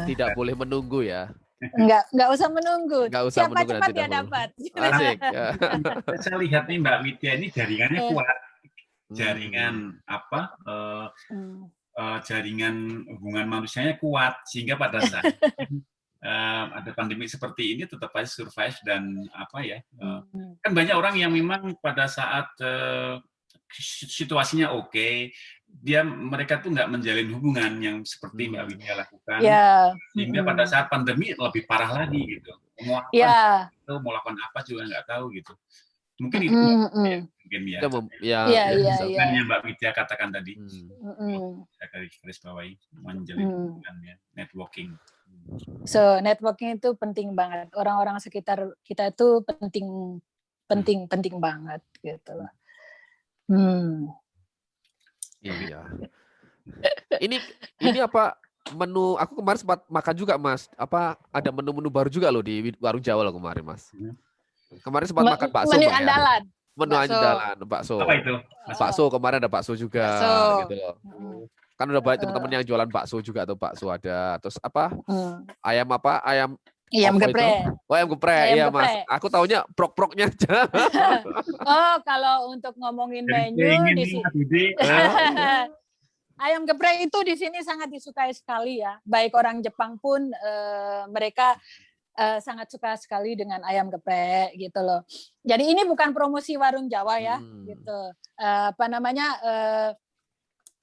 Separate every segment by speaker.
Speaker 1: Tidak boleh menunggu ya.
Speaker 2: Enggak usah menunggu.
Speaker 1: Enggak usah
Speaker 2: Siapa
Speaker 1: menunggu
Speaker 2: cepat
Speaker 1: nanti
Speaker 2: dia
Speaker 1: dahulu.
Speaker 2: dapat.
Speaker 1: Asik.
Speaker 3: Saya lihat nih Mbak Widya ini jaringannya kuat.
Speaker 1: Hmm.
Speaker 3: Jaringan jaringan hubungan manusianya kuat sehingga pada saat ada pandemi seperti ini tetap aja survive dan kan banyak orang yang memang pada saat situasinya oke, mereka tuh nggak menjalin hubungan yang seperti Mbak Widya lakukan, sehingga pada saat pandemi lebih parah lagi gitu. Mau lakukan apa juga nggak tahu gitu. Mungkin itu mungkin yang Mbak Widya katakan tadi. Saya garis bawahi menjalin hubungan ya, networking.
Speaker 2: So networking itu penting banget. Orang-orang sekitar kita itu penting banget gitu loh.
Speaker 1: Iya. Ini apa menu? Aku kemarin sempat makan juga Mas. Ada menu-menu baru juga loh di warung Jawa loh kemarin Mas. Kemarin sempat makan bakso.
Speaker 2: Menu andalan.
Speaker 1: Menu andalan bakso.
Speaker 3: Apa itu?
Speaker 1: Bakso kemarin ada bakso juga gitu loh. Kan udah banyak teman-teman yang jualan bakso juga, atau bakso ada. Terus ayam geprek. Ayam geprek, iya Mas. Aku taunya prok-proknya aja.
Speaker 2: Kalau untuk ngomongin menu di sini, ayam geprek itu di sini sangat disukai sekali ya. Baik orang Jepang pun mereka sangat suka sekali dengan ayam geprek gitu loh. Jadi ini bukan promosi warung Jawa ya, gitu.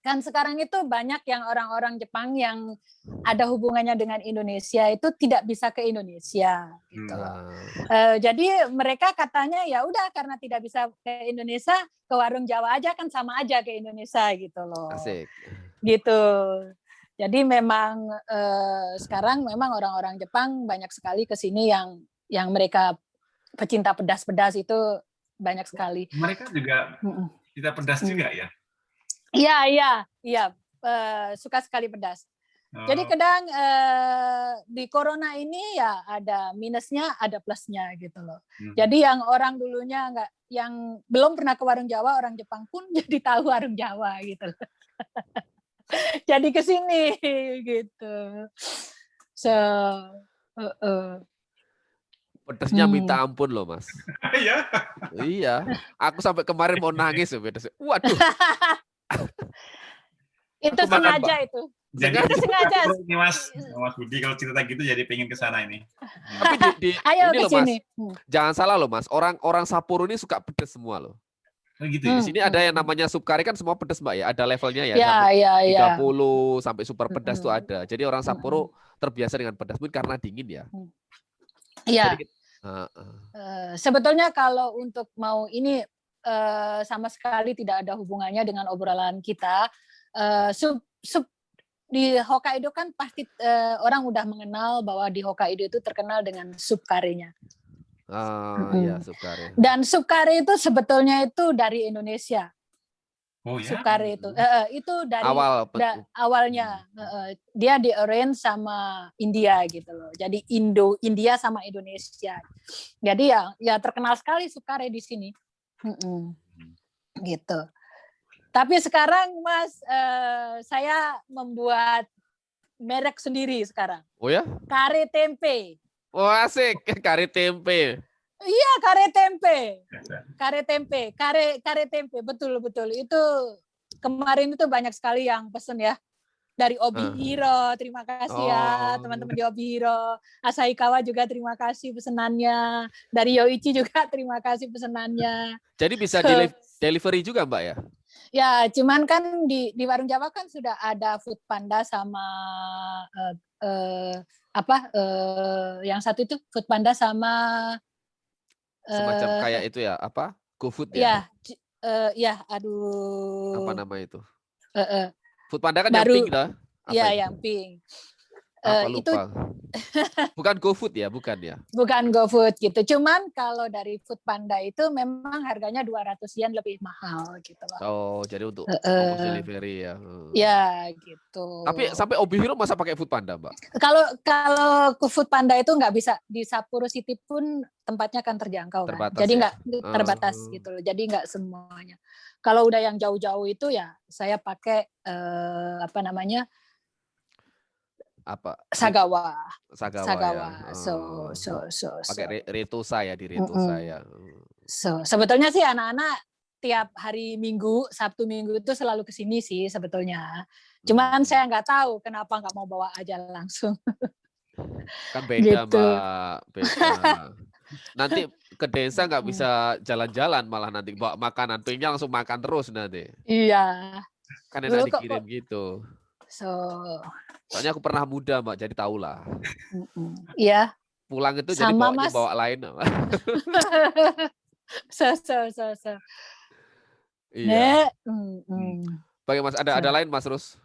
Speaker 2: Kan sekarang itu banyak yang orang-orang Jepang yang ada hubungannya dengan Indonesia itu tidak bisa ke Indonesia gitu loh. Jadi mereka katanya ya udah, karena tidak bisa ke Indonesia, ke warung Jawa aja, kan sama aja ke Indonesia gitu loh.
Speaker 1: Asik.
Speaker 2: Gitu. Jadi memang sekarang memang orang-orang Jepang banyak sekali ke sini yang mereka pecinta pedas-pedas itu banyak sekali.
Speaker 3: Mereka juga pecinta pedas juga ya?
Speaker 2: Iya, suka sekali pedas. Jadi kadang di corona ini ya ada minusnya, ada plusnya gitu loh. Jadi yang orang dulunya yang belum pernah ke warung Jawa, orang Jepang pun jadi tahu warung Jawa gitu loh. Jadi ke sini gitu.
Speaker 1: Pedasnya minta ampun loh Mas. Iya. Aku sampai kemarin mau nangis loh pedasnya. Waduh.
Speaker 2: Itu sengaja itu.
Speaker 3: Jadi
Speaker 2: sengaja.
Speaker 3: Ini Mas Budi kalau cerita gitu jadi pengen ke sana ini.
Speaker 1: Tapi
Speaker 2: ayo
Speaker 1: ini
Speaker 2: ke
Speaker 1: loh
Speaker 2: sini.
Speaker 1: Mas. Jangan salah loh Mas. Orang Sapporo ini suka pedas semua loh.
Speaker 3: Gitu ya?
Speaker 1: Di sini ada yang namanya sup kari, kan semua pedas Mbak ya. Ada levelnya ya.
Speaker 2: Sampai
Speaker 1: 30 sampai super pedas tuh ada. Jadi orang Sapporo terbiasa dengan pedas, mungkin karena dingin ya.
Speaker 2: Iya. Sebetulnya kalau untuk mau ini sama sekali tidak ada hubungannya dengan obrolan kita. Sup di Hokkaido kan pasti orang udah mengenal bahwa di Hokkaido itu terkenal dengan sup karinya.
Speaker 1: Iya, sup kari.
Speaker 2: Dan sup kari itu sebetulnya itu dari Indonesia.
Speaker 3: Oh ya.
Speaker 2: Sup kari itu dari awalnya dia di arrange sama India gitu loh. Jadi India sama Indonesia. Jadi ya terkenal sekali sup kari di sini. Gitu. Tapi sekarang Mas, saya membuat merek sendiri sekarang.
Speaker 1: Oh ya?
Speaker 2: Kare tempe.
Speaker 1: Oh asik, kare tempe.
Speaker 2: Iya, kare tempe, betul. Itu kemarin itu banyak sekali yang pesen ya. Dari Obihiro, terima kasih ya teman-teman di Obihiro. Asahikawa juga terima kasih pesenannya. Dari Yoichi juga terima kasih pesenannya.
Speaker 1: Jadi bisa delivery juga Mbak ya?
Speaker 2: Ya, cuman kan di warung Jawa kan sudah ada Food Panda sama yang satu itu Food Panda sama
Speaker 1: semacam kayak itu ya, GoFood ya?
Speaker 2: Aduh.
Speaker 1: Apa nama itu? Food Panda kan
Speaker 2: baru,
Speaker 1: yang pink dah.
Speaker 2: Iya, yang pink.
Speaker 1: Lupa.
Speaker 2: Itu
Speaker 1: bukan GoFood ya, bukan ya?
Speaker 2: Bukan GoFood gitu. Cuman kalau dari Food Panda itu memang harganya 200 yen lebih mahal gitu loh.
Speaker 1: Oh, jadi untuk ongkos delivery ya.
Speaker 2: Ya, gitu.
Speaker 1: Tapi sampai Obihiro masa pakai Food Panda, Mbak?
Speaker 2: Kalau ke Food Panda itu nggak bisa, di Sapporo City pun tempatnya kan terjangkau
Speaker 1: terbatas,
Speaker 2: kan. Jadi nggak
Speaker 1: terbatas
Speaker 2: gitu loh. Jadi nggak semuanya. Kalau udah yang jauh-jauh itu ya saya pakai
Speaker 1: apa?
Speaker 2: Sagawa.
Speaker 1: Sagawa. Ya. Pakai retosa ya, di retosa ya.
Speaker 2: Sebetulnya sih anak-anak tiap hari Minggu, Sabtu Minggu itu selalu kesini sih sebetulnya. Cuman saya nggak tahu kenapa nggak mau bawa aja langsung.
Speaker 1: Kan beda
Speaker 2: gitu.
Speaker 1: Mbak, beda. Nanti ke desa nggak bisa jalan-jalan, malah nanti bawa makanan, pengennya langsung makan terus nanti.
Speaker 2: Iya.
Speaker 1: Kan enak dikirim gitu. Soalnya aku pernah muda Mbak, jadi tahulah.
Speaker 2: Iya.
Speaker 1: Pulang itu
Speaker 2: sama
Speaker 1: jadi bawa lain. Iya. Bagaimana Mas? Ada lain Mas Rus?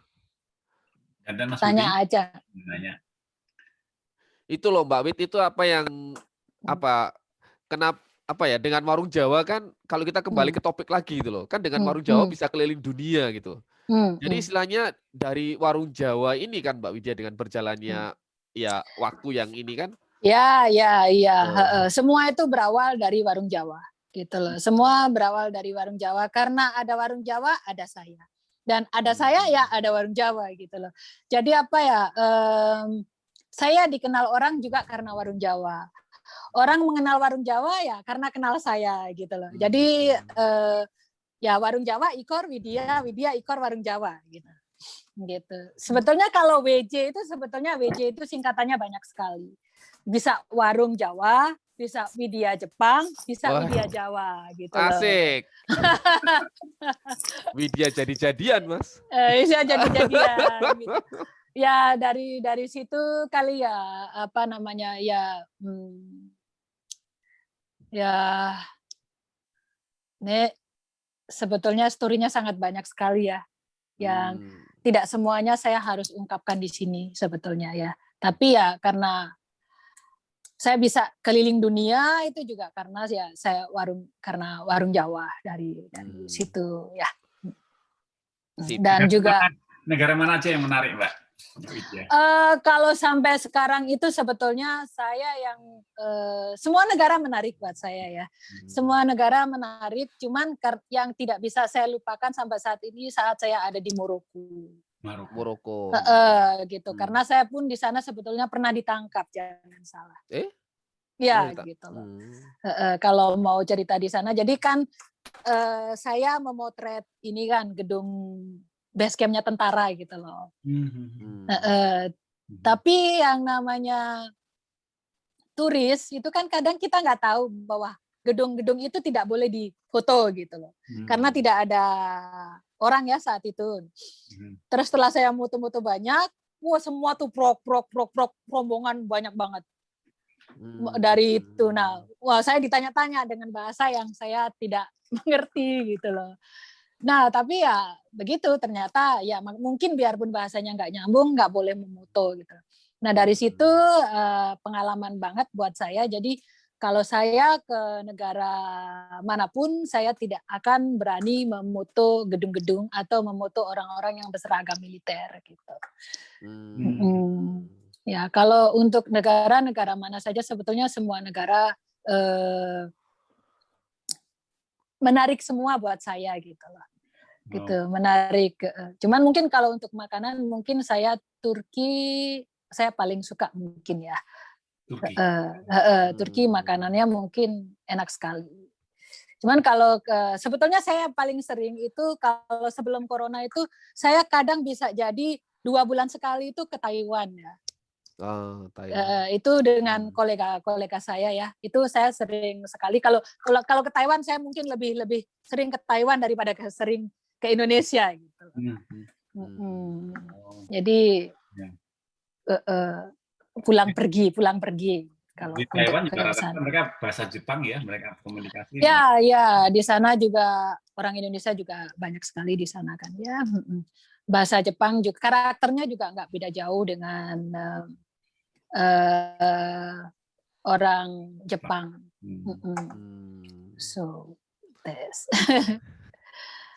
Speaker 3: Ada Mas
Speaker 2: Tanya
Speaker 3: Budi?
Speaker 2: aja.
Speaker 3: Tanya.
Speaker 1: Itu loh Mbak Wit, itu apa yang kenapa dengan warung Jawa kan, kalau kita kembali ke topik lagi gitu loh, kan dengan warung Jawa bisa keliling dunia gitu. Jadi istilahnya dari warung Jawa ini kan Mbak Widya, dengan berjalannya ya waktu yang ini kan.
Speaker 2: Ya. Semua itu berawal dari warung Jawa gitu loh. Semua berawal dari warung Jawa, karena ada warung Jawa ada saya, dan ada saya ya ada warung Jawa gitu loh. Jadi saya dikenal orang juga karena warung Jawa. Orang mengenal warung Jawa ya karena kenal saya gitu loh. Jadi ya warung Jawa Ikor Widya Ikor warung Jawa gitu. Sebetulnya kalau WJ itu singkatannya banyak sekali. Bisa warung Jawa, bisa Widya Jepang, bisa Widya Jawa gitu loh.
Speaker 1: Asik. Widya jadi-jadian Mas.
Speaker 2: Bisa jadi-jadian gitu. Ya dari situ kali ya sebetulnya story-nya sangat banyak sekali ya, yang tidak semuanya saya harus ungkapkan di sini sebetulnya ya. Tapi ya karena saya bisa keliling dunia itu juga karena ya saya karena warung Jawa dari situ ya. Dan juga
Speaker 3: negara mana aja yang menarik Mbak?
Speaker 2: Kalau sampai sekarang itu sebetulnya saya semua negara menarik buat saya ya. Semua negara menarik, cuman yang tidak bisa saya lupakan sampai saat ini saat saya ada di Maroko. Gitu. Karena saya pun di sana sebetulnya pernah ditangkap, jangan salah. Ya gitu loh. Kalau mau cerita di sana, jadi kan saya memotret ini kan gedung base camp-nya tentara gitu loh. Tapi yang namanya turis itu kan kadang kita nggak tahu bahwa gedung-gedung itu tidak boleh difoto gitu loh. Karena tidak ada orang ya saat itu. Terus setelah saya mutu-mutu banyak, semua tuh prok rombongan banyak banget. Dari itu. Nah, saya ditanya-tanya dengan bahasa yang saya tidak mengerti gitu loh. Nah, tapi ya begitu, ternyata ya mungkin biarpun bahasanya nggak nyambung, nggak boleh memoto gitu. Nah, dari situ pengalaman banget buat saya. Jadi kalau saya ke negara manapun, saya tidak akan berani memoto gedung-gedung atau memoto orang-orang yang berseragam militer gitu. Ya, kalau untuk negara-negara mana saja sebetulnya semua negara menarik semua buat saya gitu loh. Gitu, menarik. Cuman mungkin kalau untuk makanan mungkin saya Turki saya paling suka mungkin ya. Turki makanannya mungkin enak sekali. Cuman kalau sebetulnya saya paling sering itu kalau sebelum corona itu saya kadang bisa jadi 2 bulan sekali itu ke Taiwan ya. Itu dengan kolega saya ya, itu saya sering sekali kalau ke Taiwan saya mungkin lebih sering ke Taiwan daripada sering ke Indonesia gitu. Jadi pulang pergi kalau
Speaker 3: di Taiwan
Speaker 2: untuk
Speaker 3: juga rata-rata mereka bahasa Jepang ya, mereka komunikasi.
Speaker 2: Ya di sana juga orang Indonesia juga banyak sekali di sana kan ya. Bahasa Jepang juga karakternya juga nggak beda jauh dengan orang Jepang. So,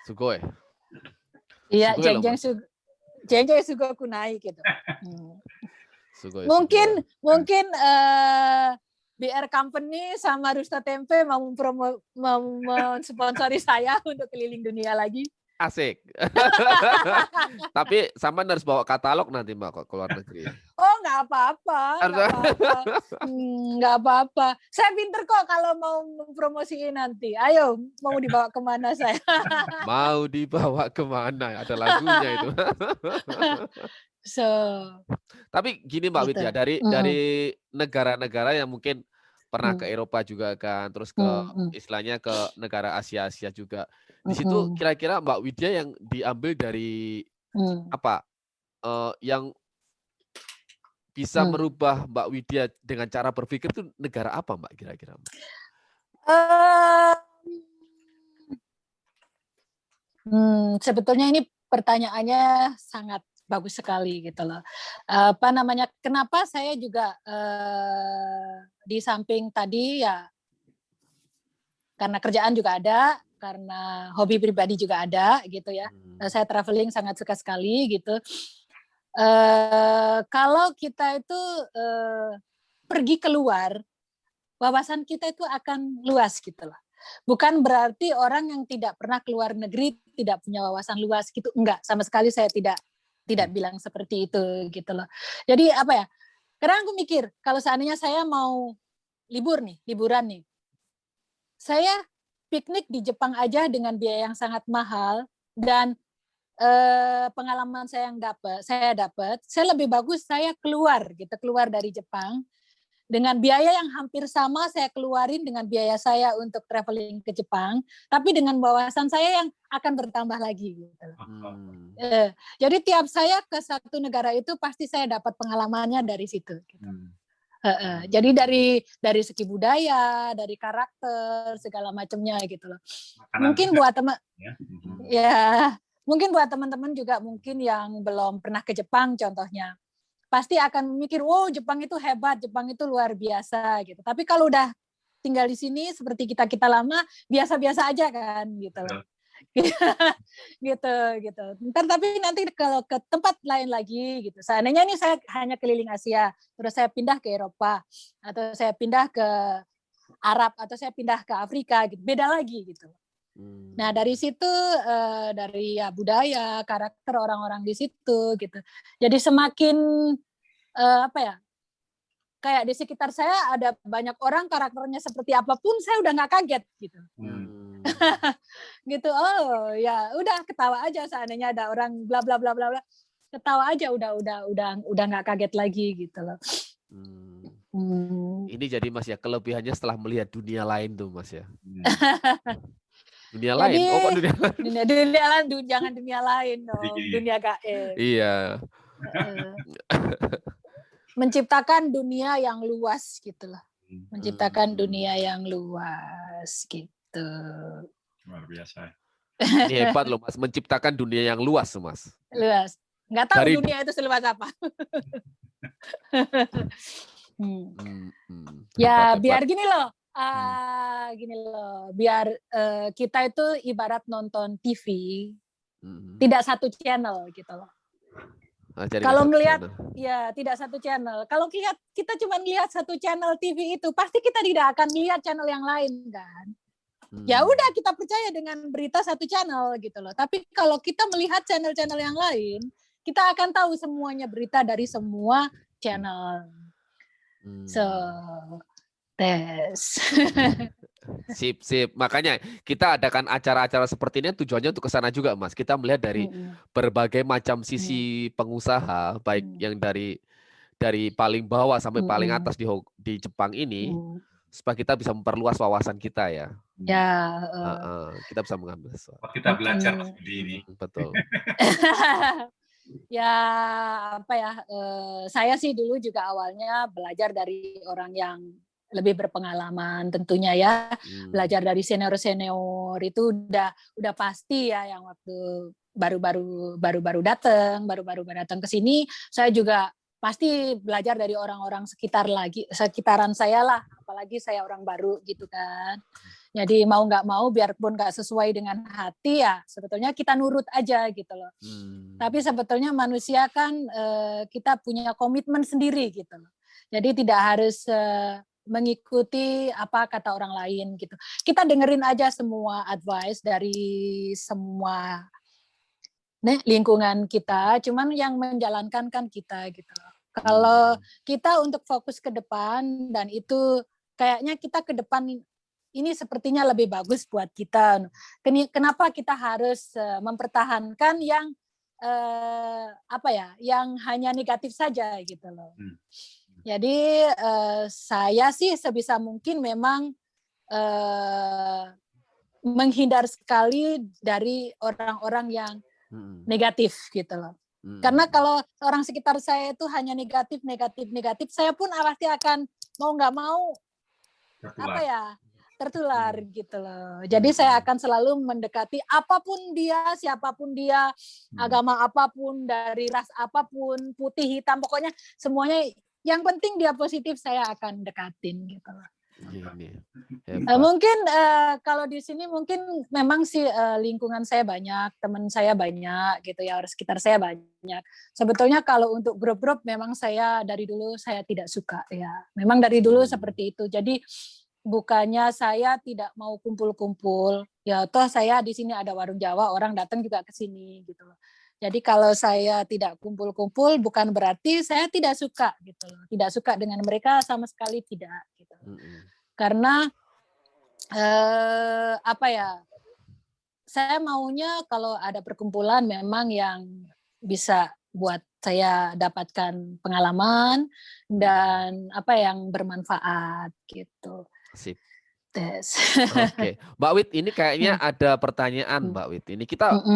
Speaker 1: Sugoi.
Speaker 2: Iya, jeng sugokunai gitu.
Speaker 1: Sugoi,
Speaker 2: mungkin BR Company sama Rusta Tempe mau mensponsori saya untuk keliling dunia lagi.
Speaker 1: Asik. Tapi sama harus bawa katalog nanti Mbak kok ke luar negeri.
Speaker 2: Oh, nggak apa-apa. Nggak apa-apa. Saya pinter kok kalau mau mempromosiin nanti. Ayo, mau dibawa kemana saya?
Speaker 1: Mau dibawa kemana? Ada lagunya itu. Tapi gini Mbak
Speaker 2: gitu.
Speaker 1: Widya, dari negara-negara yang mungkin pernah ke Eropa juga kan, terus ke istilahnya ke negara Asia juga. Di situ kira-kira Mbak Widya yang diambil dari apa? Yang bisa merubah Mbak Widya dengan cara berpikir itu negara apa Mbak kira-kira?
Speaker 2: Sebetulnya ini pertanyaannya sangat bagus sekali gitu loh. Kenapa saya juga di samping tadi ya karena kerjaan juga ada, karena hobi pribadi juga ada gitu ya. Saya traveling sangat suka sekali gitu. Kalau kita itu pergi keluar, wawasan kita itu akan luas gitu loh. Bukan berarti orang yang tidak pernah keluar negeri tidak punya wawasan luas gitu, enggak, sama sekali saya tidak bilang seperti itu gitu loh. Jadi apa ya? Kadang aku mikir kalau seandainya saya mau liburan nih, saya piknik di Jepang aja dengan biaya yang sangat mahal dan pengalaman saya dapat, saya lebih bagus saya keluar dari Jepang dengan biaya yang hampir sama saya keluarin dengan biaya saya untuk traveling ke Jepang, tapi dengan wawasan saya yang akan bertambah lagi gitu. Jadi tiap saya ke satu negara itu pasti saya dapat pengalamannya dari situ. Gitu. Jadi dari segi budaya, dari karakter, segala macamnya gitu loh. Mungkin buat mungkin buat teman-teman juga mungkin yang belum pernah ke Jepang contohnya, pasti akan mikir, wow Jepang itu hebat, Jepang itu luar biasa gitu. Tapi kalau udah tinggal di sini seperti kita lama, biasa-biasa aja kan gitu loh. gitu. Tapi nanti kalau ke tempat lain lagi gitu. Seandainya ini saya hanya keliling Asia, terus saya pindah ke Eropa atau saya pindah ke Arab atau saya pindah ke Afrika gitu. Beda lagi gitu. Nah, dari situ dari budaya, karakter orang-orang di situ gitu. Jadi semakin kayak di sekitar saya ada banyak orang karakternya seperti apapun saya udah nggak kaget gitu. Gitu. Oh ya udah ketawa aja seandainya ada orang bla bla bla bla bla, ketawa aja udah nggak kaget lagi gitu loh.
Speaker 1: Ini jadi Mas ya kelebihannya setelah melihat dunia lain tuh Mas ya. Dunia lain.
Speaker 2: Jadi,
Speaker 1: kok dunia lain?
Speaker 2: Dunia lain, jangan dunia lain dong. Dunia gaib.
Speaker 1: Iya.
Speaker 2: Menciptakan dunia yang luas gitu loh. Menciptakan dunia yang luas gitu.
Speaker 3: Luar biasa.
Speaker 1: Ini hebat loh Mas, menciptakan dunia yang luas Mas.
Speaker 2: Luas. Nggak tahu dunia itu seluas apa. Ya biar gini loh. Biar kita itu ibarat nonton TV, tidak satu channel gitu loh. Kalau ngelihat ya tidak satu channel. Kalau kita cuma lihat satu channel TV itu, pasti kita tidak akan lihat channel yang lain kan. Ya udah kita percaya dengan berita satu channel gitu loh. Tapi kalau kita melihat channel-channel yang lain, kita akan tahu semuanya berita dari semua channel.
Speaker 1: Sip. Makanya kita adakan acara-acara seperti ini tujuannya untuk ke sana juga, Mas. Kita melihat dari berbagai macam sisi pengusaha, baik yang dari paling bawah sampai paling atas di Jepang ini, supaya kita bisa memperluas wawasan kita ya. Kita bisa mengambil sesuatu.
Speaker 3: Kita belajar seperti ini.
Speaker 1: Betul.
Speaker 2: Ya saya sih dulu juga awalnya belajar dari orang yang lebih berpengalaman tentunya ya. Belajar dari senior itu udah pasti ya, yang waktu baru datang ke sini, saya juga pasti belajar dari orang-orang sekitaran saya lah, apalagi saya orang baru gitu kan. Jadi mau nggak mau, biarpun nggak sesuai dengan hati ya, sebetulnya kita nurut aja gitu loh. Tapi sebetulnya manusia kan kita punya komitmen sendiri gitu loh. Jadi tidak harus mengikuti apa kata orang lain gitu. Kita dengerin aja semua advice dari semua lingkungan kita, cuman yang menjalankan kan kita gitu loh. Kalau kita untuk fokus ke depan dan itu kayaknya kita ke depan ini sepertinya lebih bagus buat kita. Kenapa kita harus mempertahankan yang yang hanya negatif saja gitu loh. Jadi saya sih sebisa mungkin memang menghindar sekali dari orang-orang yang negatif gitu loh. Karena kalau orang sekitar saya itu hanya negatif, saya pun pasti akan mau nggak mau tertular gitu loh. Jadi saya akan selalu mendekati apapun dia, siapapun dia, agama apapun, dari ras apapun, putih, hitam, pokoknya semuanya yang penting dia positif saya akan dekatin gitu loh. Mungkin kalau di sini mungkin memang sih lingkungan saya banyak, teman saya banyak gitu ya, orang sekitar saya banyak. Sebetulnya kalau untuk grup-grup memang saya dari dulu saya tidak suka ya. Memang dari dulu seperti itu. Jadi bukannya saya tidak mau kumpul-kumpul, ya toh saya di sini ada warung Jawa, orang datang juga ke sini gitu loh. Jadi kalau saya tidak kumpul-kumpul bukan berarti saya tidak suka gitu loh. Tidak suka dengan mereka sama sekali tidak gitu. Karena saya maunya kalau ada perkumpulan memang yang bisa buat saya dapatkan pengalaman dan yang bermanfaat gitu.
Speaker 1: Sip.
Speaker 2: Oke.
Speaker 1: Mbak Wit, ini kayaknya ada pertanyaan Mbak Wit. Ini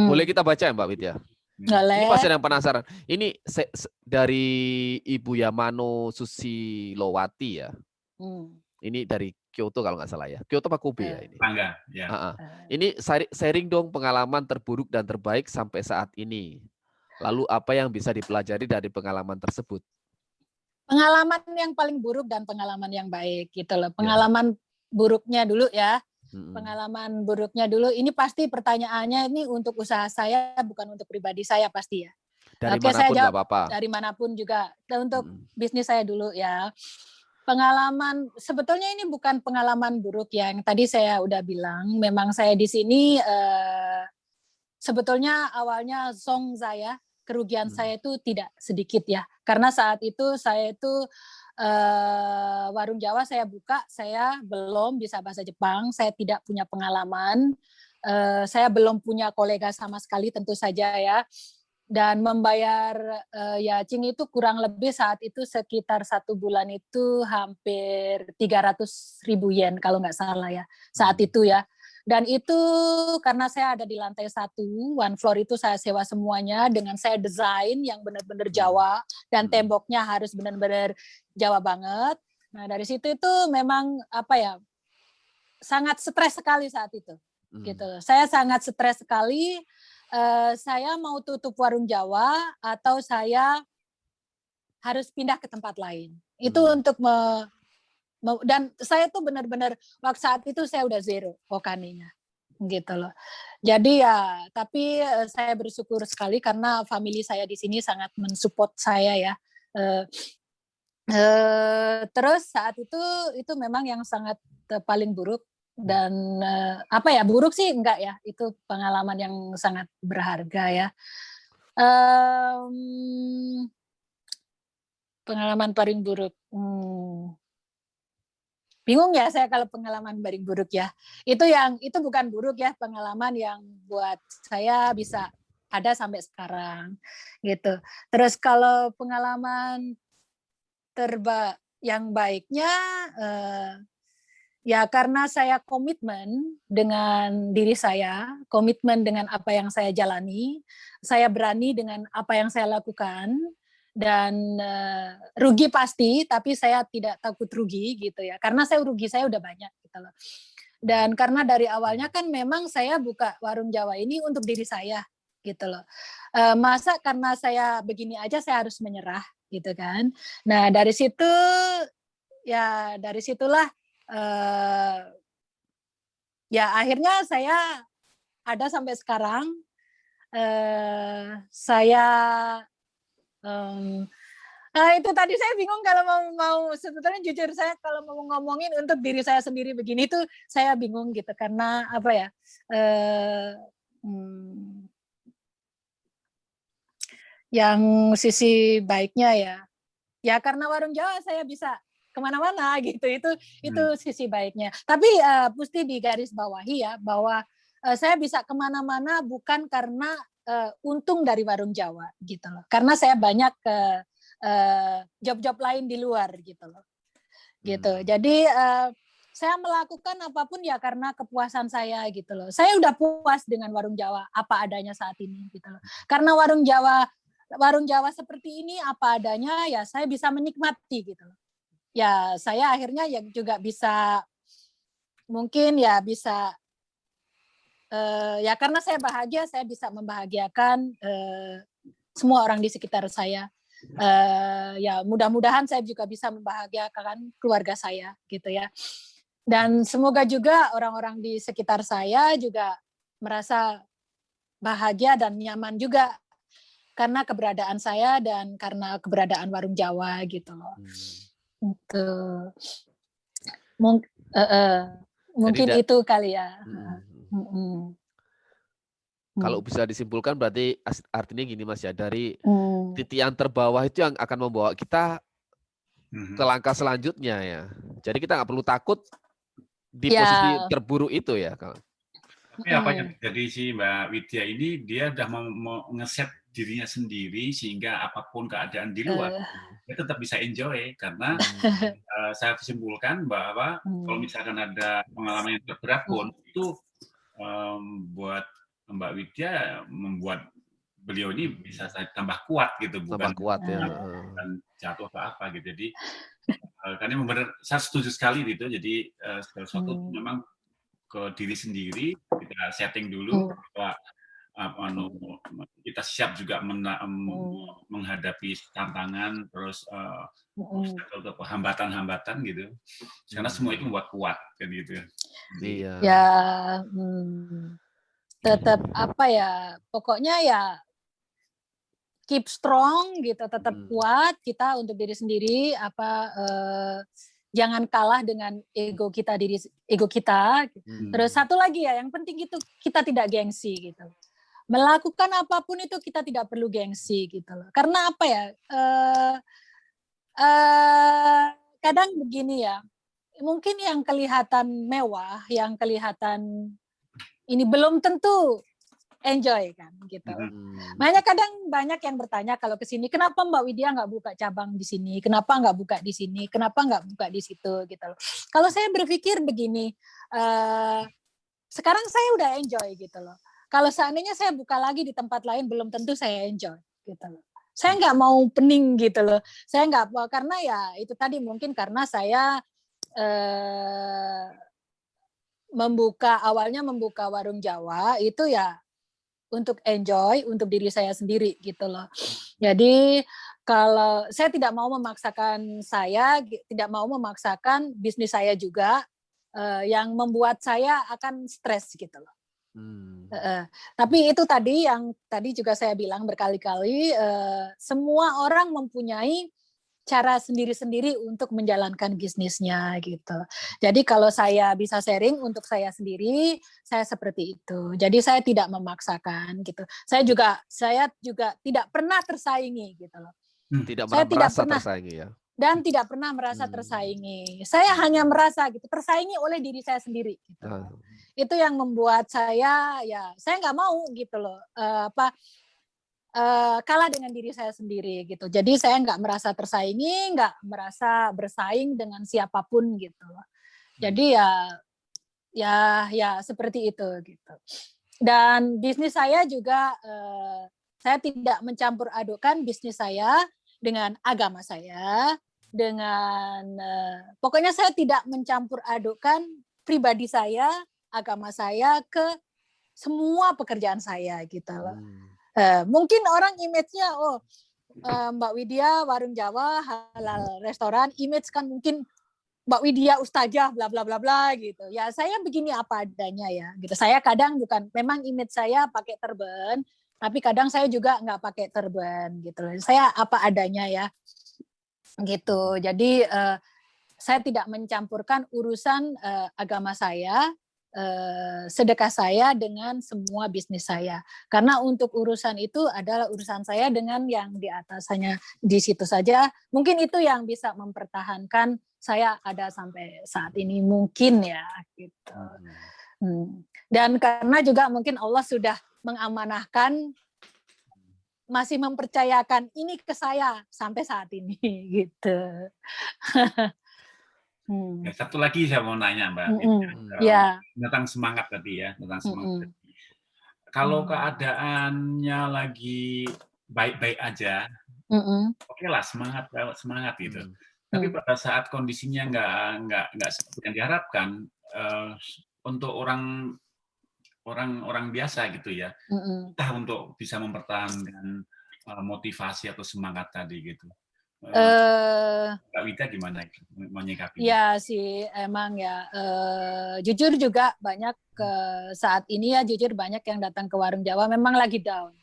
Speaker 1: boleh kita baca ya Mbak Wit ya?
Speaker 2: Boleh.
Speaker 1: Ini masih ada yang penasaran. Ini dari Ibu Yamano Susilowati ya. Ini dari Kyoto kalau nggak salah ya. Kyoto apa Kobe ya ini?
Speaker 3: Bangga, ya.
Speaker 1: Ini sharing dong pengalaman terburuk dan terbaik sampai saat ini. Lalu apa yang bisa dipelajari dari pengalaman tersebut?
Speaker 2: Pengalaman yang paling buruk dan pengalaman yang baik gitu loh. Pengalaman buruknya dulu ya. Pengalaman buruknya dulu. Ini pasti pertanyaannya ini untuk usaha saya bukan untuk pribadi saya pasti ya.
Speaker 1: Dari
Speaker 2: Oke,
Speaker 1: manapun
Speaker 2: saya jawab
Speaker 1: apa-apa.
Speaker 2: Dari manapun juga. Untuk bisnis saya dulu ya. Pengalaman sebetulnya ini bukan pengalaman buruk yang tadi saya udah bilang. Memang saya di sini sebetulnya awalnya zong saya, kerugian saya itu tidak sedikit ya. Karena saat itu saya itu warung Jawa saya buka, saya belum bisa bahasa Jepang, saya tidak punya pengalaman, saya belum punya kolega sama sekali tentu saja ya. Dan membayar yacing itu kurang lebih saat itu sekitar 1 bulan itu hampir 300.000 yen kalau nggak salah ya saat itu ya. Dan itu karena saya ada di lantai 1, one floor itu saya sewa semuanya dengan saya desain yang benar-benar Jawa dan temboknya harus benar-benar Jawa banget. Nah dari situ itu memang sangat stres sekali saat itu. Gitu. Saya sangat stres sekali. Saya mau tutup warung Jawa atau saya harus pindah ke tempat lain. Itu untuk dan saya tuh benar-benar waktu saat itu saya udah zero okaninya gitu loh. Jadi ya tapi saya bersyukur sekali karena family saya di sini sangat mensupport saya ya. Terus saat itu memang yang sangat paling buruk. Dan buruk sih enggak ya, itu pengalaman yang sangat berharga ya. Pengalaman paling buruk, bingung ya saya kalau pengalaman paling buruk ya. Itu bukan buruk ya, pengalaman yang buat saya bisa ada sampai sekarang gitu. Terus kalau pengalaman yang baiknya ya karena saya komitmen dengan diri saya, komitmen dengan apa yang saya jalani, saya berani dengan apa yang saya lakukan, dan rugi pasti, tapi saya tidak takut rugi gitu ya, karena rugi saya udah banyak gitu loh. Dan karena dari awalnya kan memang saya buka warung Jawa ini untuk diri saya gitu loh. Masa karena saya begini aja saya harus menyerah gitu kan. Nah dari situlah ya akhirnya saya ada sampai sekarang. Saya itu tadi saya bingung kalau mau sebetulnya jujur saya kalau mau ngomongin untuk diri saya sendiri begini tuh saya bingung gitu karena Yang sisi baiknya ya karena warung Jawa saya bisa kemana-mana gitu. Itu sisi baiknya. Tapi mesti digarisbawahi ya bahwa saya bisa kemana-mana bukan karena untung dari warung Jawa gitu loh. Karena saya banyak job-job lain di luar gitu loh. Gitu. Jadi saya melakukan apapun ya karena kepuasan saya gitu loh. Saya udah puas dengan warung Jawa apa adanya saat ini gitu loh. Karena warung Jawa seperti ini apa adanya ya saya bisa menikmati gitu loh. Ya saya akhirnya ya juga bisa mungkin ya bisa ya karena saya bahagia saya bisa membahagiakan semua orang di sekitar saya. Ya mudah-mudahan saya juga bisa membahagiakan keluarga saya gitu ya. Dan semoga juga orang-orang di sekitar saya juga merasa bahagia dan nyaman juga karena keberadaan saya dan karena keberadaan warung Jawa gitu loh. Gitu. Mungkin itu kali ya.
Speaker 1: Kalau bisa disimpulkan berarti artinya gini Mas ya, dari titik yang terbawah itu yang akan membawa kita ke langkah selanjutnya ya. Jadi kita nggak perlu takut di posisi terburuk itu ya.
Speaker 3: Tapi apa yang terjadi sih Mbak Widya ini, dia udah mau ngeset dirinya sendiri sehingga apapun keadaan di luar, dia tetap bisa enjoy. Karena saya simpulkan bahwa kalau misalkan ada pengalaman yang terberat pun, itu buat Mbak Widya membuat beliau ini bisa tambah kuat gitu, bukan jatuh atau apa gitu. Jadi karena benar, saya setuju sekali gitu. Jadi segala sesuatu memang ke diri sendiri, kita setting dulu bahwa kita siap juga menghadapi tantangan, terus hambatan-hambatan gitu. Karena semua itu membuat kuat kan gitu.
Speaker 1: Iya.
Speaker 2: Ya tetap apa ya, pokoknya ya keep strong gitu, tetap kuat kita untuk diri sendiri, jangan kalah dengan ego kita. Terus satu lagi ya, yang penting itu kita tidak gengsi gitu. Melakukan apapun itu kita tidak perlu gengsi gitu loh. Karena apa ya? Kadang begini ya, mungkin yang kelihatan mewah, yang kelihatan ini belum tentu enjoy kan gitu. Makanya kadang banyak yang bertanya kalau ke sini, kenapa Mbak Widya nggak buka cabang di sini? Kenapa nggak buka di sini? Kenapa nggak buka di situ gitu loh. Kalau saya berpikir begini, sekarang saya udah enjoy gitu loh. Kalau seandainya saya buka lagi di tempat lain, belum tentu saya enjoy gitu loh. Saya nggak mau pening gitu loh. Saya nggak, karena ya itu tadi mungkin karena saya awalnya membuka warung Jawa itu ya untuk enjoy, untuk diri saya sendiri gitu loh. Jadi kalau saya tidak mau memaksakan bisnis saya juga yang membuat saya akan stres gitu loh. Tapi itu yang tadi juga saya bilang berkali-kali, semua orang mempunyai cara sendiri-sendiri untuk menjalankan bisnisnya gitu. Jadi kalau saya bisa sharing untuk saya sendiri, saya seperti itu. Jadi saya tidak memaksakan gitu. Saya juga tidak pernah tersaingi gitu loh.
Speaker 1: Saya tidak pernah tersaingi ya.
Speaker 2: Dan tidak pernah merasa tersaingi. Saya hanya merasa gitu tersaingi oleh diri saya sendiri gitu. Itu yang membuat saya nggak mau gitu loh. Kalah dengan diri saya sendiri gitu. Jadi saya nggak merasa tersaingi, nggak merasa bersaing dengan siapapun gitu. Jadi ya seperti itu gitu. Dan bisnis saya juga saya tidak mencampur adukan bisnis saya dengan agama saya, dengan pokoknya saya tidak mencampur adukan pribadi saya, agama saya ke semua pekerjaan saya gitu loh. Mungkin orang image-nya Mbak Widya warung Jawa halal restoran, image kan mungkin Mbak Widya ustazah bla bla bla bla gitu. Ya saya begini apa adanya ya gitu. Saya kadang memang image saya pakai turban, tapi kadang saya juga nggak pakai turban gitu. Saya apa adanya ya gitu. Jadi saya tidak mencampurkan urusan agama saya sedekah saya dengan semua bisnis saya. Karena untuk urusan itu adalah urusan saya dengan yang di atas, hanya di situ saja. Mungkin itu yang bisa mempertahankan saya ada sampai saat ini mungkin ya gitu. Dan karena juga mungkin Allah sudah mengamanahkan, masih mempercayakan ini ke saya sampai saat ini gitu.
Speaker 3: Ya, satu lagi saya mau nanya Mbak, tentang semangat tadi ya, tentang semangat. Kalau keadaannya lagi baik-baik aja, oke lah semangat gitu. Tapi pada saat kondisinya nggak seperti yang diharapkan, untuk orang biasa gitu ya, entah untuk bisa mempertahankan motivasi atau semangat tadi gitu. Mbak Wida gimana menyikapinya?
Speaker 2: Ya sih emang ya, jujur juga banyak saat ini ya, jujur banyak yang datang ke Warung Jawa memang lagi down,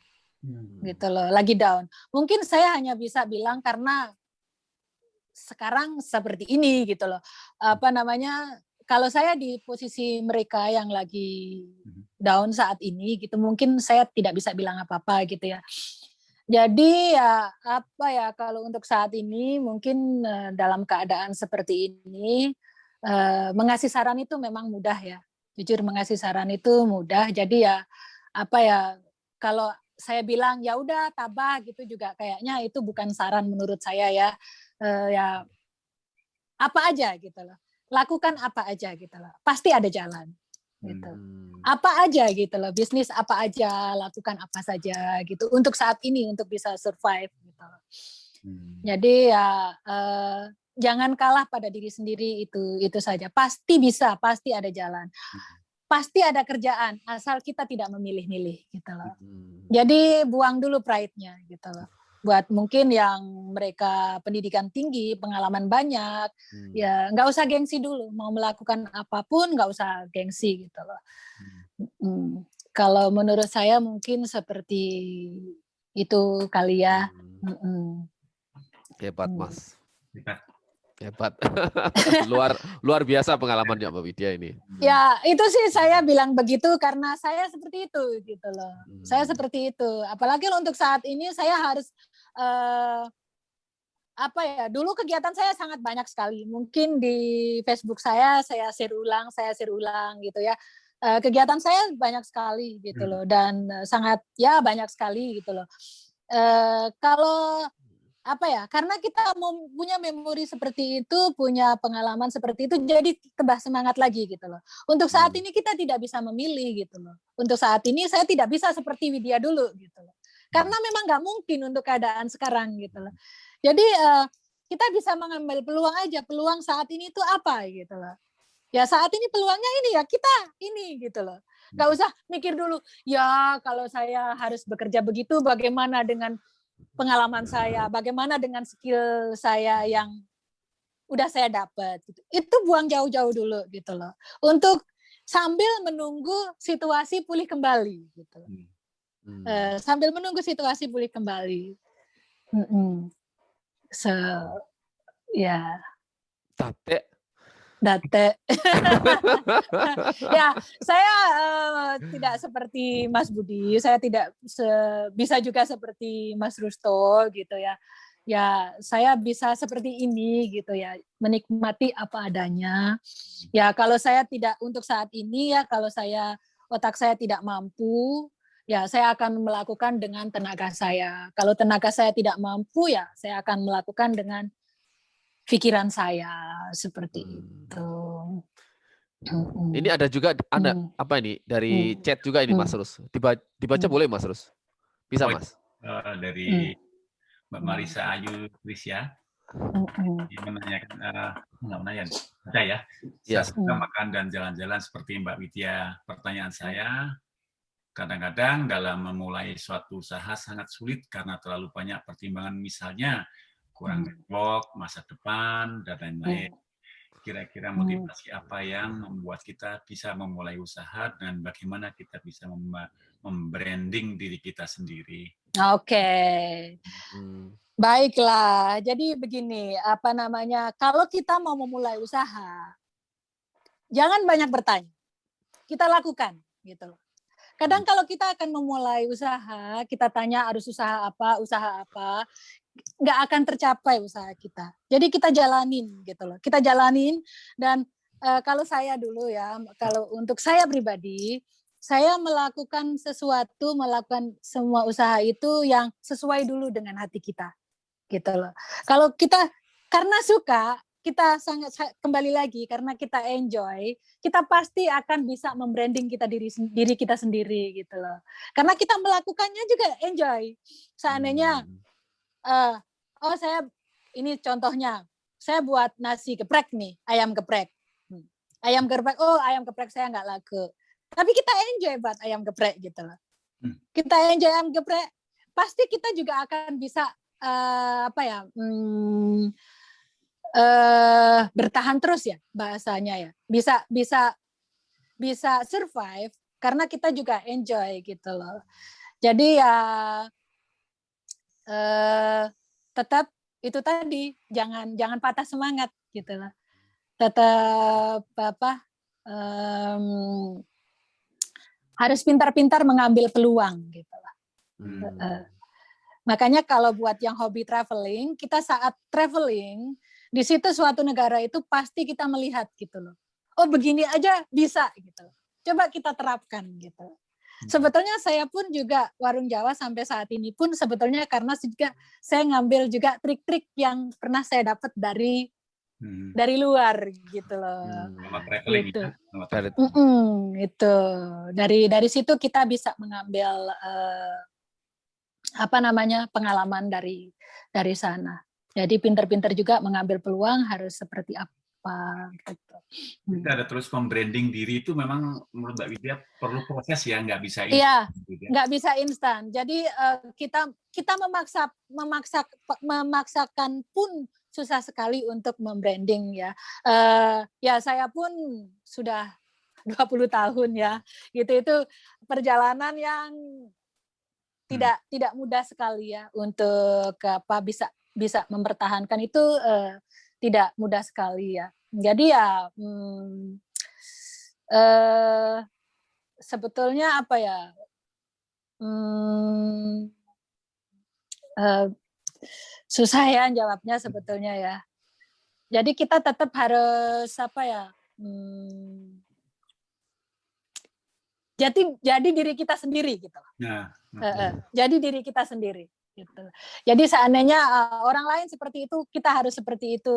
Speaker 2: gitu loh, lagi down. Mungkin saya hanya bisa bilang karena sekarang seperti ini gitu loh, kalau saya di posisi mereka yang lagi down saat ini gitu, mungkin saya tidak bisa bilang apa-apa gitu ya. Jadi ya kalau untuk saat ini mungkin dalam keadaan seperti ini mengasih saran itu memang mudah ya. Jujur mengasih saran itu mudah. Jadi ya kalau saya bilang ya udah tabah gitu juga kayaknya itu bukan saran menurut saya ya. Ya apa aja gitu loh. Lakukan apa aja gitu loh. Pasti ada jalan. Gitu. Apa aja gitu loh, bisnis apa aja, lakukan apa saja gitu untuk saat ini untuk bisa survive gitu. Jadi ya jangan kalah pada diri sendiri, itu saja. Pasti bisa, pasti ada jalan. Pasti ada kerjaan asal kita tidak memilih-milih gitu loh. Jadi buang dulu pride-nya gitu loh. Buat mungkin yang mereka pendidikan tinggi, pengalaman banyak, ya nggak usah gengsi dulu. Mau melakukan apapun nggak usah gengsi gitu loh. Kalau menurut saya mungkin seperti itu kali ya.
Speaker 1: Hebat Mas. Hebat. luar biasa pengalamannya Mbak Widya ini.
Speaker 2: Ya itu sih saya bilang begitu karena saya seperti itu gitu loh. Saya seperti itu. Apalagi untuk saat ini saya harus dulu kegiatan saya sangat banyak sekali. Mungkin di Facebook saya share ulang gitu ya. Kegiatan saya banyak sekali gitu loh dan sangat banyak sekali gitu loh. Kalau karena kita punya memori seperti itu, punya pengalaman seperti itu, jadi tambah semangat lagi gitu loh. Untuk saat ini kita tidak bisa memilih gitu loh. Untuk saat ini saya tidak bisa seperti Widya dulu gitu loh. Karena memang nggak mungkin untuk keadaan sekarang gitu loh. Jadi kita bisa mengambil peluang aja, peluang saat ini itu apa gitu loh. Ya saat ini peluangnya ini ya kita ini gitu loh. Nggak usah mikir dulu, ya kalau saya harus bekerja begitu, bagaimana dengan pengalaman saya, bagaimana dengan skill saya yang udah saya dapat gitu. Itu buang jauh-jauh dulu gitu loh. Untuk sambil menunggu situasi pulih kembali gitu. Sambil menunggu situasi pulih kembali. Date. Ya, saya tidak seperti Mas Budi, saya tidak bisa juga seperti Mas Rusto gitu ya. Ya, saya bisa seperti ini gitu ya, menikmati apa adanya. Ya, kalau saya tidak untuk saat ini ya, kalau otak saya tidak mampu, ya saya akan melakukan dengan tenaga saya. Kalau tenaga saya tidak mampu ya, saya akan melakukan dengan pikiran saya seperti itu.
Speaker 1: Ini ada juga dari chat juga ini Mas Rus. Dibaca boleh Mas Rus? Bisa Mas?
Speaker 3: Dari Mbak Marisa Ayu Trisya. Menanyakan saya suka makan dan jalan-jalan seperti Mbak Widya. Pertanyaan saya, kadang-kadang dalam memulai suatu usaha sangat sulit karena terlalu banyak pertimbangan, misalnya kurang network, masa depan, dan lain-lain. Kira-kira motivasi apa yang membuat kita bisa memulai usaha dan bagaimana kita bisa membranding diri kita sendiri?
Speaker 2: Oke. Baiklah. Jadi begini, kalau kita mau memulai usaha, jangan banyak bertanya. kita lakukan gitu loh. Kadang kalau kita akan memulai usaha, kita tanya harus usaha apa, nggak akan tercapai usaha kita. Jadi kita jalanin gitu loh. Kita jalanin dan kalau saya dulu ya, kalau untuk saya pribadi, saya melakukan semua usaha itu yang sesuai dulu dengan hati kita, gitu loh. Kalau kita karena suka, kita sangat kembali lagi karena kita enjoy, kita pasti akan bisa membranding kita diri kita sendiri, gitu loh. Karena kita melakukannya juga enjoy. Seandainya, ini contohnya, saya buat nasi geprek nih, ayam geprek. Ayam geprek saya nggak laku. Tapi kita enjoy buat ayam geprek gitu loh. Kita enjoy ayam geprek, pasti kita juga akan bisa bertahan terus ya bahasanya ya. Bisa survive karena kita juga enjoy gitu loh. Jadi ya tetap itu tadi, jangan patah semangat gitu loh. Tetap harus pintar-pintar mengambil peluang gitu lah. Makanya kalau buat yang hobi traveling, kita saat traveling di situ suatu negara itu pasti kita melihat gitu loh. Oh begini aja bisa gitu. Coba kita terapkan gitu. Sebetulnya saya pun juga Warung Jawa sampai saat ini pun sebetulnya karena juga saya ngambil juga trik-trik yang pernah saya dapat dari luar gitu loh. Gitu. Itu dari situ kita bisa mengambil pengalaman dari sana. Jadi pinter-pinter juga mengambil peluang harus seperti apa gitu.
Speaker 3: Kita ada terus membranding diri itu memang menurut Mbak Widya perlu proses ya, nggak bisa instan.
Speaker 2: Iya, nggak bisa instan. Jadi kita memaksakan pun susah sekali untuk membranding ya. Ya saya pun sudah 20 tahun ya. Itu perjalanan yang tidak mudah sekali ya untuk bisa mempertahankan itu tidak mudah sekali ya. Jadi ya sebetulnya apa ya? Susah ya jawabnya sebetulnya ya. Jadi kita tetap harus jadi diri kita sendiri gitu. Jadi diri kita sendiri gitu. Jadi seandainya orang lain seperti itu, kita harus seperti itu.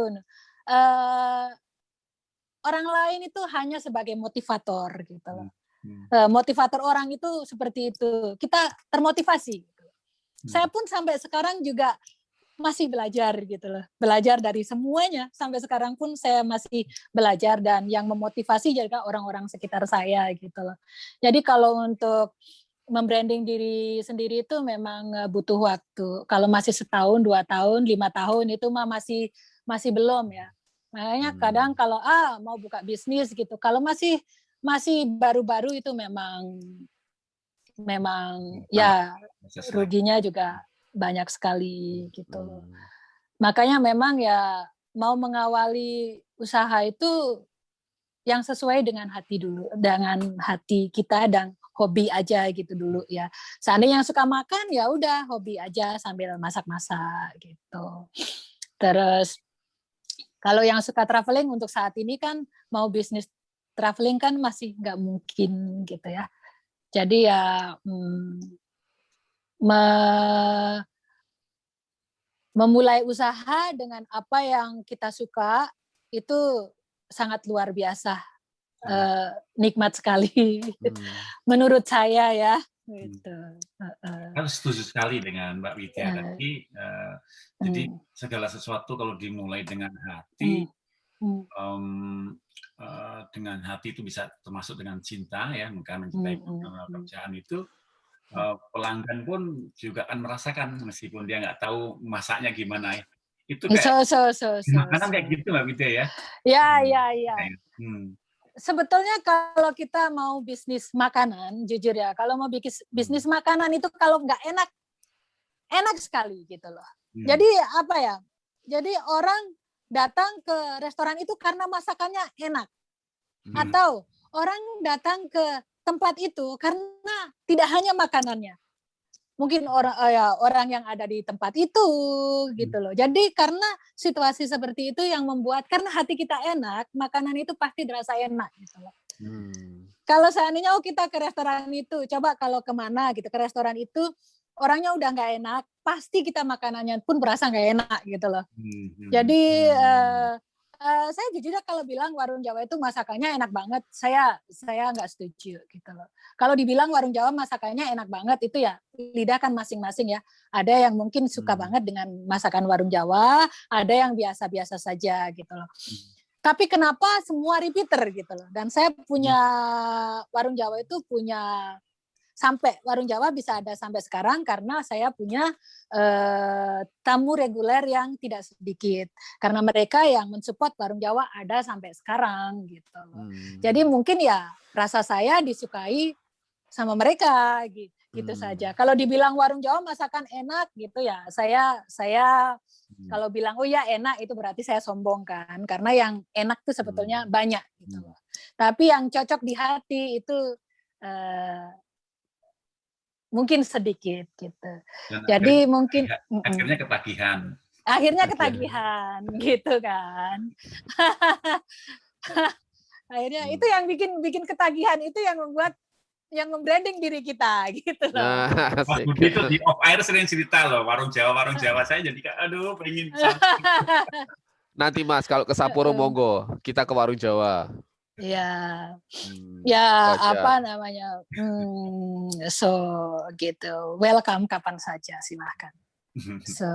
Speaker 2: Orang lain itu hanya sebagai motivator gitu loh. Motivator orang itu seperti itu. Kita termotivasi. Gitu. Saya pun sampai sekarang juga masih belajar gitu loh. Belajar dari semuanya. Sampai sekarang pun saya masih belajar dan yang memotivasi juga orang-orang sekitar saya gitu loh. Jadi kalau untuk membranding diri sendiri itu memang butuh waktu. Kalau masih 1 tahun, 2 tahun, 5 tahun itu mah masih belum ya. Makanya kadang kalau mau buka bisnis gitu, kalau masih baru-baru itu memang ya ruginya juga banyak sekali gitu loh. Makanya memang ya mau mengawali usaha itu yang sesuai dengan hati dulu, dengan hati kita dan hobi aja gitu dulu ya. Seandainya yang suka makan ya udah hobi aja sambil masak-masak gitu. Terus kalau yang suka traveling untuk saat ini kan mau bisnis traveling kan masih nggak mungkin gitu ya. Jadi ya memulai usaha dengan apa yang kita suka itu sangat luar biasa, nikmat sekali menurut saya ya. Gitu.
Speaker 3: Harus setuju sekali dengan Mbak Widya tadi. Jadi segala sesuatu kalau dimulai dengan hati, dengan hati itu bisa termasuk dengan cinta ya, maka mencintai pekerjaan itu. Pelanggan pun juga akan merasakan meskipun dia nggak tahu masaknya gimana ya. Itu kayak makanan kayak gitu Mbak Widya ya.
Speaker 2: Ya. Sebetulnya kalau kita mau bisnis makanan, jujur ya, kalau mau bikin bisnis makanan itu kalau nggak enak sekali gitu loh. Jadi apa ya? Jadi orang datang ke restoran itu karena masakannya enak. Atau orang datang ke tempat itu karena tidak hanya makanannya. Mungkin orang yang ada di tempat itu gitu loh. Jadi karena situasi seperti itu yang membuat, karena hati kita enak, makanan itu pasti terasa enak gitu loh. Kalau seandainya kita ke restoran itu, coba kalau kemana gitu ke restoran itu orangnya udah nggak enak, pasti kita makanannya pun berasa nggak enak gitu loh. Jadi saya jujur kalau bilang warung Jawa itu masakannya enak banget, saya nggak setuju gitu loh. Kalau dibilang warung Jawa masakannya enak banget, itu ya lidah kan masing-masing ya. Ada yang mungkin suka banget dengan masakan warung Jawa, ada yang biasa-biasa saja gitu loh. Tapi kenapa semua repeater gitu loh. Dan saya punya warung Jawa itu punya sampai warung Jawa bisa ada sampai sekarang karena saya punya tamu reguler yang tidak sedikit. Karena mereka yang mensupport warung Jawa ada sampai sekarang gitu loh. Jadi mungkin ya rasa saya disukai sama mereka gitu saja. Kalau dibilang warung Jawa masakan enak gitu ya, saya kalau bilang oh ya enak itu berarti saya sombong kan, karena yang enak tuh sebetulnya banyak gitu loh. Tapi yang cocok di hati itu mungkin sedikit gitu. Dan jadi mungkin
Speaker 3: akhirnya ketagihan.
Speaker 2: Akhirnya ketagihan gitu kan. Akhirnya itu yang bikin ketagihan, itu yang membuat yang membranding diri kita gitu loh.
Speaker 3: Mas Budi itu di off air sering cerita loh, warung Jawa saya jadi aduh pengen
Speaker 1: Nanti Mas kalau ke Sapporo monggo, kita ke warung Jawa.
Speaker 2: Ya, ya apa namanya, so gitu, welcome kapan saja silahkan. So,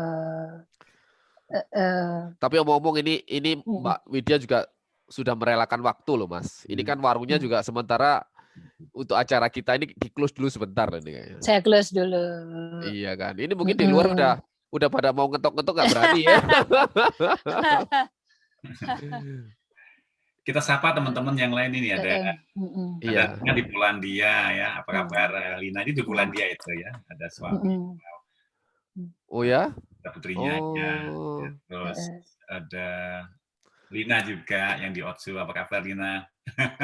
Speaker 1: tapi omong-omong ini Mbak Widya juga sudah merelakan waktu loh Mas. Ini kan warungnya juga sementara untuk acara kita ini di close dulu sebentar ini kayaknya.
Speaker 2: Saya close dulu.
Speaker 1: Iya kan. Ini mungkin di luar udah pada mau ngetok-ngetok nggak berani ya.
Speaker 3: Kita sapa teman-teman yang lain ini ada Lina di Polandia ya. Apa kabar Lina ini di Polandia itu ya. Ada suami.
Speaker 1: Oh ya?
Speaker 3: Ada putrinya ya. Terus ada Lina juga yang di Otsu. Apa kabar Lina?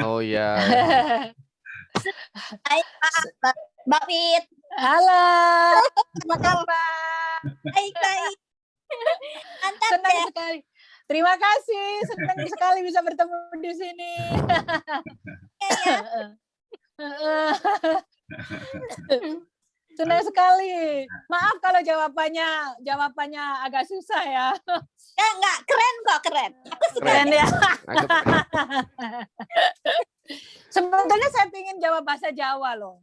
Speaker 1: Oh ya.
Speaker 4: Hai Mbak Wit.
Speaker 2: Halo.
Speaker 4: Apa kabar? Baik. Mantap
Speaker 2: senang
Speaker 4: ya.
Speaker 2: sekali. Terima kasih, senang sekali bisa bertemu di sini. Senang sekali. Maaf kalau jawabannya agak susah ya.
Speaker 4: Enggak, keren kok, keren. Aku suka
Speaker 2: keren ya. Sebetulnya saya ingin jawab bahasa Jawa loh.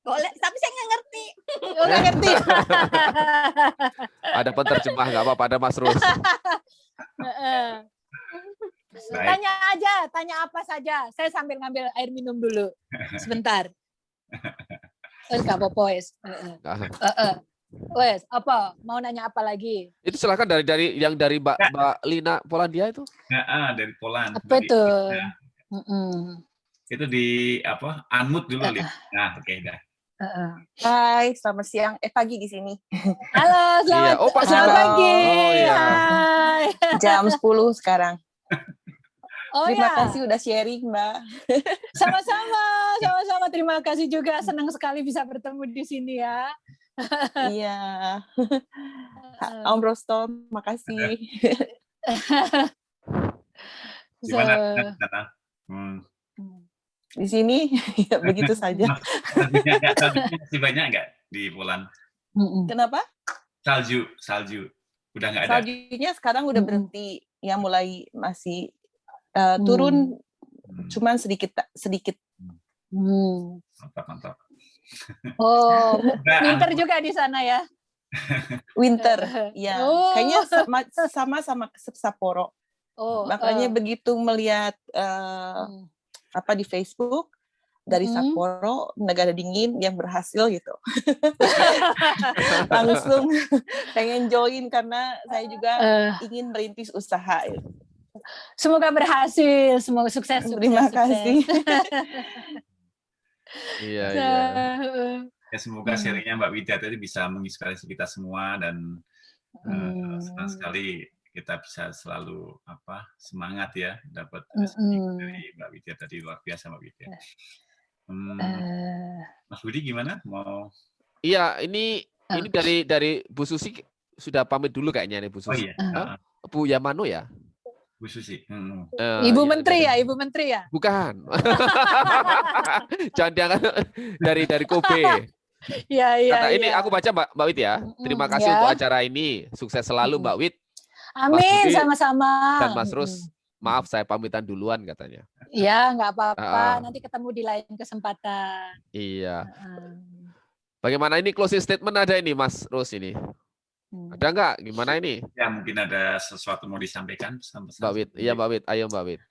Speaker 4: Boleh, tapi saya nggak ngerti.
Speaker 2: Nggak ngerti.
Speaker 1: Ada penerjemah nggak apa-apa, ada Mas Rus.
Speaker 2: Tanya apa saja. Saya sambil ngambil air minum dulu. Sebentar. Nggak apa-apa, wes. Wes, apa? Mau nanya apa lagi?
Speaker 1: Itu silakan dari Mbak Lina Polandia itu.
Speaker 3: Dari Poland.
Speaker 2: Apa itu?
Speaker 3: Itu di apa? Anmut dulu, Lin. Nah, oke dah.
Speaker 5: Hai, selamat siang. Pagi di sini.
Speaker 2: Halo, selamat pagi.
Speaker 1: Oh, iya.
Speaker 2: Hai.
Speaker 5: Jam 10 sekarang. Terima
Speaker 2: ya.
Speaker 5: kasih udah sharing, Mbak.
Speaker 2: Sama-sama. Terima kasih juga. Senang sekali bisa bertemu di sini ya.
Speaker 5: Iya. Om Rostom, makasih.
Speaker 3: Gimana?
Speaker 5: Di sini ya begitu saja.
Speaker 3: Masih banyak nggak di Poland?
Speaker 5: Kenapa?
Speaker 3: Salju. Udah nggak ada.
Speaker 5: Saljunya sekarang udah berhenti. Ya mulai masih turun, cuman sedikit.
Speaker 3: Mantap.
Speaker 2: Oh, winter juga di sana ya?
Speaker 5: Winter, ya. Kayaknya sama Sapporo. Makanya begitu melihat di Facebook dari Sapporo, negara dingin yang berhasil gitu. Langsung pengen join karena saya juga ingin merintis usaha.
Speaker 2: Semoga berhasil, semoga sukses.
Speaker 5: Terima kasih.
Speaker 1: Iya.
Speaker 3: Ya, semoga sharingnya Mbak Widya tadi bisa menginspirasi kita semua dan senang sekali kita bisa selalu semangat ya, dapat dari Mbak Widya tadi, luar biasa Mbak Widya. Mas Budi gimana? Mau?
Speaker 1: Iya, ini dari Bu Susi sudah pamit dulu kayaknya nih Bu Susi.
Speaker 3: Oh iya.
Speaker 1: Bu Yamano ya?
Speaker 3: Bu Susi.
Speaker 2: Ibu Menteri ya, Ibu Menteri ya?
Speaker 1: Bukan. Jangan diangkat dari Kobe.
Speaker 2: Iya.
Speaker 1: Ini aku baca Mbak Wit ya. Terima kasih untuk acara ini. Sukses selalu Mbak Wit.
Speaker 2: Amin, sama-sama.
Speaker 1: Dan Mas Rus, maaf saya pamitan duluan katanya.
Speaker 2: Iya, nggak apa-apa. Nanti ketemu di lain kesempatan.
Speaker 1: Iya. Bagaimana ini closing statement ada ini Mas Rus ini? Ada nggak? Gimana ini?
Speaker 3: Ya mungkin ada sesuatu mau disampaikan.
Speaker 1: Mbak Wit, iya Mbak Wit, ayo Mbak Wit.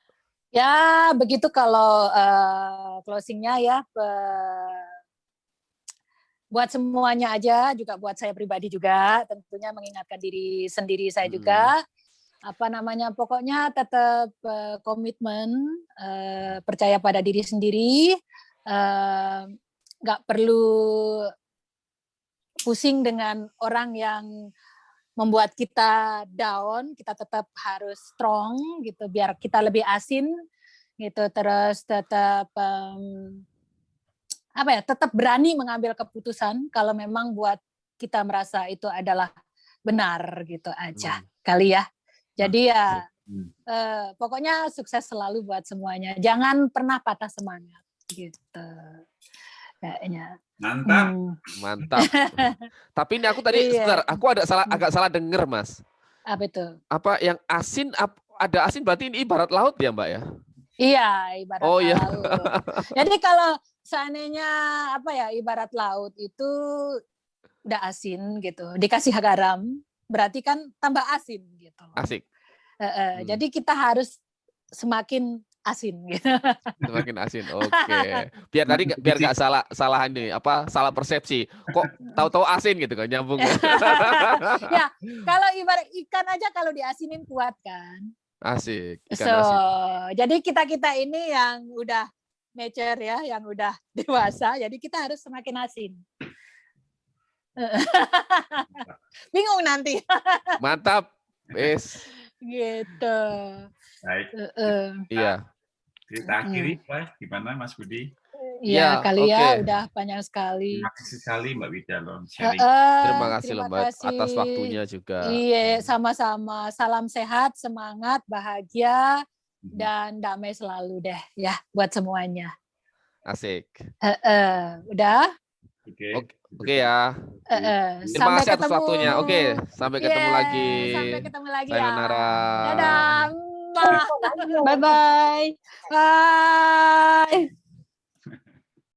Speaker 2: Ya begitu kalau closingnya ya buat semuanya aja, juga buat saya pribadi juga, tentunya mengingatkan diri sendiri saya juga. Pokoknya tetap komitmen, percaya pada diri sendiri, nggak perlu pusing dengan orang yang membuat kita down, kita tetap harus strong gitu, biar kita lebih asin gitu, terus tetap tetap berani mengambil keputusan kalau memang buat kita merasa itu adalah benar gitu aja kali ya. Jadi ya pokoknya sukses selalu buat semuanya, jangan pernah patah semangat gitu kayaknya.
Speaker 3: Mantap.
Speaker 1: Tapi ini aku tadi aku agak salah denger Mas.
Speaker 2: Apa itu?
Speaker 1: Apa yang asin, ada asin berarti ini ibarat laut ya Mbak ya?
Speaker 2: Iya, ibarat laut.
Speaker 1: Iya.
Speaker 2: Jadi kalau seandainya ibarat laut itu udah asin gitu, dikasih garam, berarti kan tambah asin gitu.
Speaker 1: Asik.
Speaker 2: Jadi kita harus semakin asin gitu.
Speaker 1: Semakin asin. Oke. Biar nggak salah persepsi. Kok tahu-tahu asin gitu kan, nyambung.
Speaker 2: Ya, kalau ibarat ikan aja kalau diasinin kuat kan.
Speaker 1: Asik. Ikan asin.
Speaker 2: Jadi kita ini yang udah mature ya, yang udah dewasa, jadi kita harus semakin asin. Bingung nanti.
Speaker 1: Mantap.
Speaker 2: Gitu.
Speaker 3: Baik.
Speaker 1: Iya.
Speaker 3: Kita akhiri, Pak. Gimana Mas Budi?
Speaker 2: Iya, kali ya udah panjang sekali.
Speaker 3: Terima kasih sekali Mbak Widya loh sharing.
Speaker 1: Terima kasih loh Mbak atas waktunya juga.
Speaker 2: Iya, sama-sama. Salam sehat, semangat, bahagia, dan damai selalu deh ya buat semuanya.
Speaker 1: Asik.
Speaker 2: Udah?
Speaker 3: Oke
Speaker 1: ya. Terima kasih atas waktunya. Oke, sampai ketemu lagi.
Speaker 2: Sampai ketemu lagi ya.
Speaker 1: Sayonara.
Speaker 2: Dadah.
Speaker 5: Bye-bye.
Speaker 2: Bye.